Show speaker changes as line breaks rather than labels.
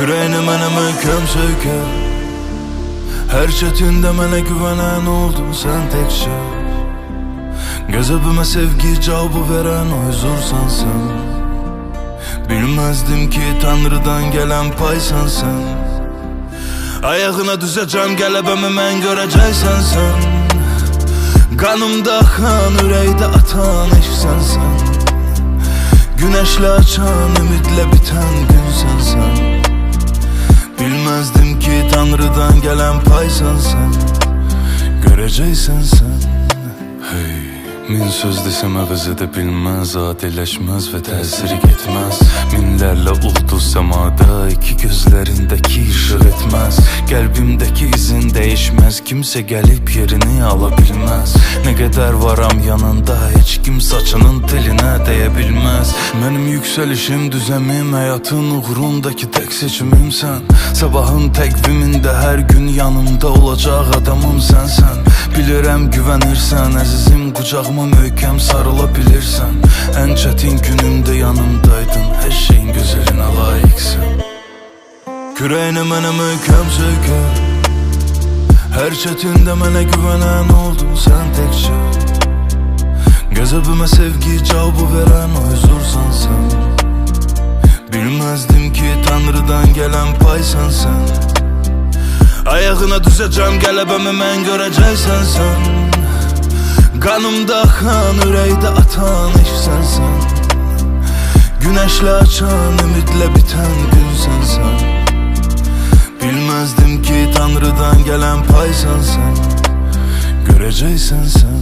Yüreğini mənə möhkəm söykər. Hər çətində mənə güvənən oldun sən təkcə. Qəzəbimə sevgi cavabı verən o huzursan sən. Bilməzdim ki Tanrıdan gələn paysan sən. Ayağına düzəcəm qələbəmi mən görəcəksən sən. Qanımda axan, ürəkdə atan eşqsən sən. Güneşlə açan, ümidlə bitən günsən sən. Bilməzdim ki Tanrıdan gələn paysan sən. Görəcəksən sən. Hey, min söz desəm əvəz edə bilməz, adiləşməz və təsiri getməz. Minlərlə ulduz səmada, iki gözlərindəki işıq etməz. Qəlbimdəki izin dəyişməz, kimsə gəlib yerini ala bilməz. Nə qədər varam yanında, heç kim saçının telinə dəyə bilməz. Mənim yüksəlişim, düzəmim, həyatın uğrundakı tək seçimimsən. Sabahın təqvimində hər gün yanımda olacaq adamım sənsən. Bilirəm güvənirsən, əzizim qucağıma möhkəm sarıla bilirsən. Ən çətin günümdə yanımdaydın, hər şeyin gözəlinə layiqsən. Kürəyini mənə möhkəm söykər. Hər çətində mənə güvənən oldun sən təkcə. Qəzəbimə sevgi cavabı verən o huzursan sən. Bilməzdim ki Tanrıdan gələn paysan sən. Ayağına düzəcəm qələbəmi mən görəcəksən sən. Qanımda axan, ürəkdə atan eşqsən sən. Güneşlə açan, ümidlə bitən günsən sən. Bilməzdim ki Tanrıdan gələn paysan sən. Görəcəksən sən.